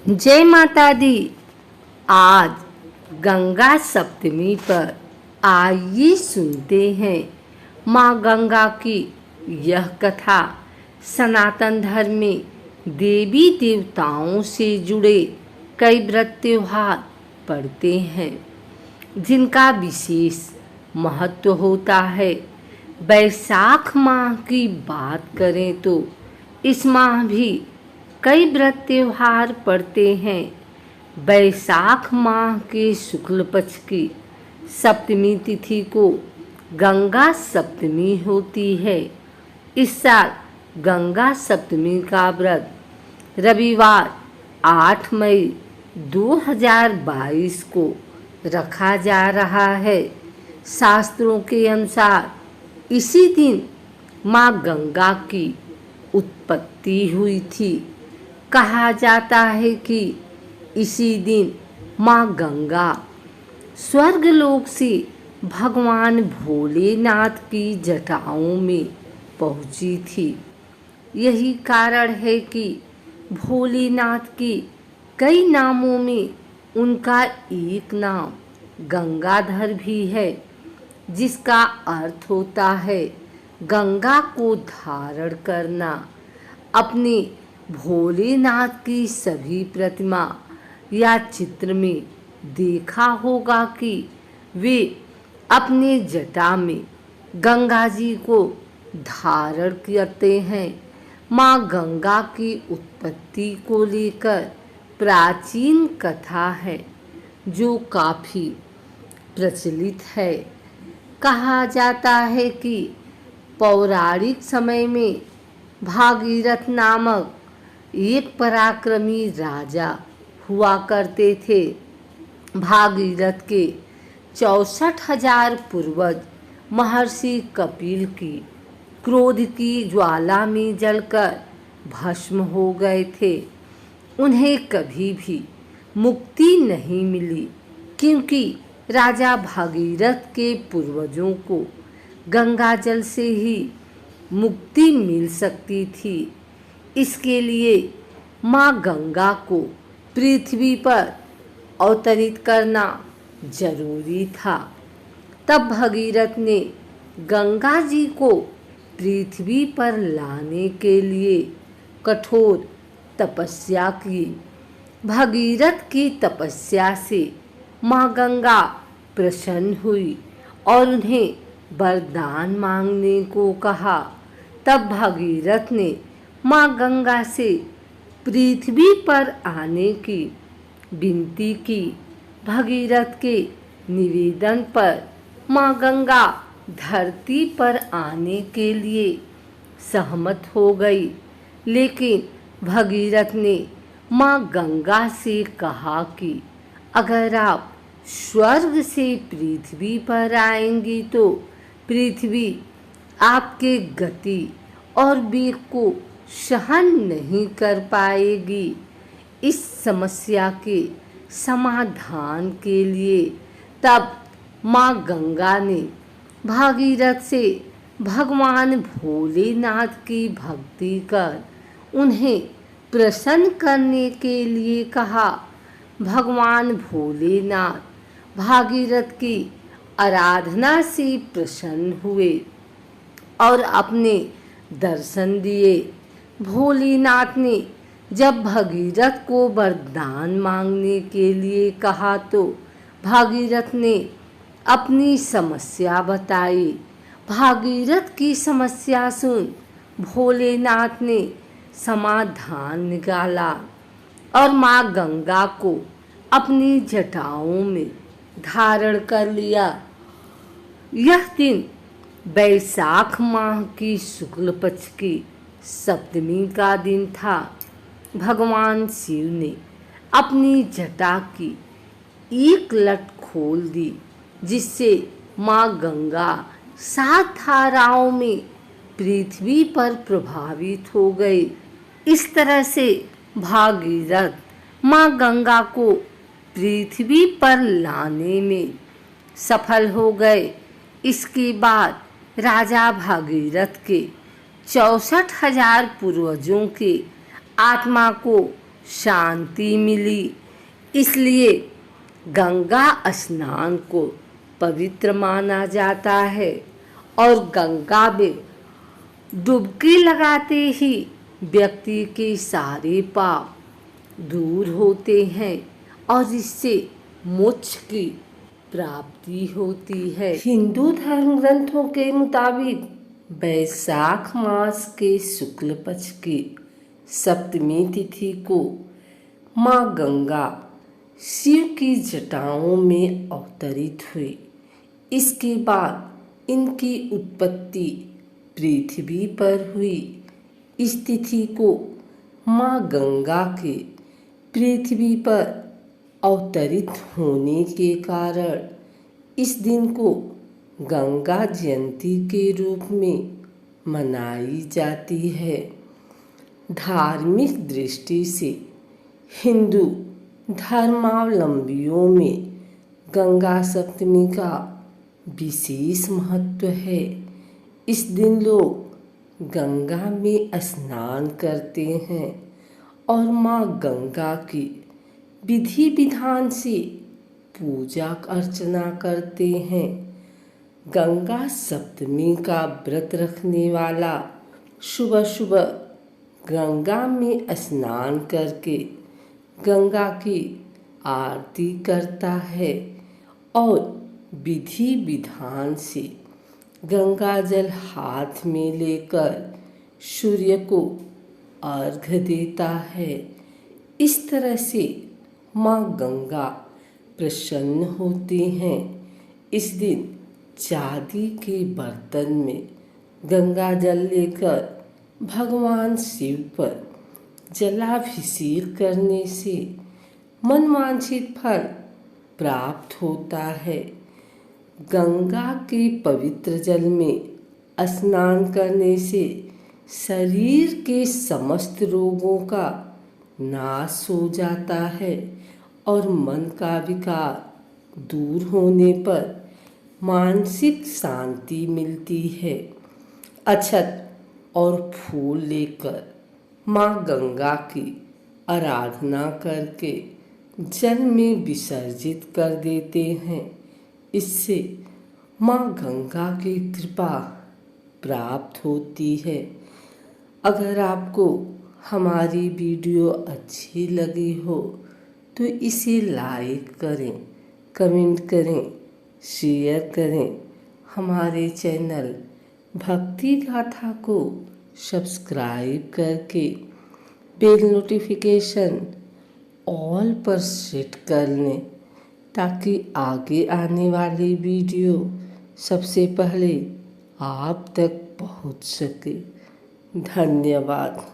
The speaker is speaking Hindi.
जय माता दी। आज गंगा सप्तमी पर आइए सुनते हैं माँ गंगा की यह कथा। सनातन धर्म में देवी देवताओं से जुड़े कई व्रत त्योहार पड़ते हैं जिनका विशेष महत्व होता है। बैसाख माह की बात करें तो इस माह भी कई व्रत त्योहार पड़ते हैं। बैसाख माह के शुक्ल पक्ष की सप्तमी तिथि को गंगा सप्तमी होती है। इस साल गंगा सप्तमी का व्रत रविवार 8 मई 2022 को रखा जा रहा है। शास्त्रों के अनुसार इसी दिन माँ गंगा की उत्पत्ति हुई थी। कहा जाता है कि इसी दिन माँ गंगा स्वर्गलोक से भगवान भोलेनाथ की जटाओं में पहुँची थी। यही कारण है कि भोलेनाथ के कई नामों में उनका एक नाम गंगाधर भी है, जिसका अर्थ होता है गंगा को धारण करना। अपने भोलेनाथ की सभी प्रतिमा या चित्र में देखा होगा कि वे अपने जटा में गंगा जी को धारण करते हैं। माँ गंगा की उत्पत्ति को लेकर प्राचीन कथा है जो काफ़ी प्रचलित है। कहा जाता है कि पौराणिक समय में भागीरथ नामक एक पराक्रमी राजा हुआ करते थे। भागीरथ के 64,000 पूर्वज महर्षि कपिल की क्रोध की ज्वाला में जलकर भस्म हो गए थे। उन्हें कभी भी मुक्ति नहीं मिली, क्योंकि राजा भागीरथ के पूर्वजों को गंगा जल से ही मुक्ति मिल सकती थी। इसके लिए माँ गंगा को पृथ्वी पर अवतरित करना जरूरी था। तब भगीरथ ने गंगा जी को पृथ्वी पर लाने के लिए कठोर तपस्या की। भगीरथ की तपस्या से माँ गंगा प्रसन्न हुई और उन्हें वरदान मांगने को कहा। तब भगीरथ ने माँ गंगा से पृथ्वी पर आने की विनती की। भगीरथ के निवेदन पर माँ गंगा धरती पर आने के लिए सहमत हो गई, लेकिन भगीरथ ने माँ गंगा से कहा कि अगर आप स्वर्ग से पृथ्वी पर आएंगी तो पृथ्वी आपके गति और वेग को सहन नहीं कर पाएगी। इस समस्या के समाधान के लिए तब माँ गंगा ने भागीरथ से भगवान भोलेनाथ की भक्ति कर उन्हें प्रसन्न करने के लिए कहा। भगवान भोलेनाथ भागीरथ की आराधना से प्रसन्न हुए और अपने दर्शन दिए। भोलेनाथ ने जब भगीरथ को वरदान मांगने के लिए कहा तो भागीरथ ने अपनी समस्या बताई। भागीरथ की समस्या सुन भोलेनाथ ने समाधान निकाला और माँ गंगा को अपनी जटाओं में धारण कर लिया। यह दिन बैसाख माह की शुक्ल पक्ष की सप्तमी का दिन था। भगवान शिव ने अपनी जटा की एक लट खोल दी, जिससे माँ गंगा 7 धाराओं में पृथ्वी पर प्रभावित हो गई। इस तरह से भागीरथ माँ गंगा को पृथ्वी पर लाने में सफल हो गए। इसके बाद राजा भागीरथ के 64,000 पूर्वजों के आत्मा को शांति मिली। इसलिए गंगा स्नान को पवित्र माना जाता है और गंगा में डुबकी लगाते ही व्यक्ति के सारे पाप दूर होते हैं और इससे मोक्ष की प्राप्ति होती है। हिंदू धर्म ग्रंथों के मुताबिक वैशाख मास के शुक्ल पक्ष की सप्तमी तिथि को माँ गंगा शिव की जटाओं में अवतरित हुई। इसके बाद इनकी उत्पत्ति पृथ्वी पर हुई। इस तिथि को माँ गंगा के पृथ्वी पर अवतरित होने के कारण इस दिन को गंगा जयंती के रूप में मनाई जाती है। धार्मिक दृष्टि से हिंदू धर्मावलंबियों में गंगा सप्तमी का विशेष महत्व है। इस दिन लोग गंगा में स्नान करते हैं और माँ गंगा की विधि विधान से पूजा अर्चना करते हैं। गंगा सप्तमी का व्रत रखने वाला सुबह सुबह गंगा में स्नान करके गंगा की आरती करता है और विधि विधान से गंगा जल हाथ में लेकर सूर्य को अर्घ्य देता है। इस तरह से माँ गंगा प्रसन्न होती हैं। इस दिन चांदी के बर्तन में गंगा जल लेकर भगवान शिव पर जलाभिषेक करने से मनवांछित फल प्राप्त होता है। गंगा के पवित्र जल में स्नान करने से शरीर के समस्त रोगों का नाश हो जाता है और मन का विकार दूर होने पर मानसिक शांति मिलती है। अक्षत और फूल लेकर माँ गंगा की आराधना करके जल में विसर्जित कर देते हैं। इससे माँ गंगा की कृपा प्राप्त होती है। अगर आपको हमारी वीडियो अच्छी लगी हो तो इसे लाइक करें, कमेंट करें, शेयर करें। हमारे चैनल भक्ति गाथा को सब्सक्राइब करके बेल नोटिफिकेशन ऑल पर सेट कर लें ताकि आगे आने वाली वीडियो सबसे पहले आप तक पहुंच सके। धन्यवाद।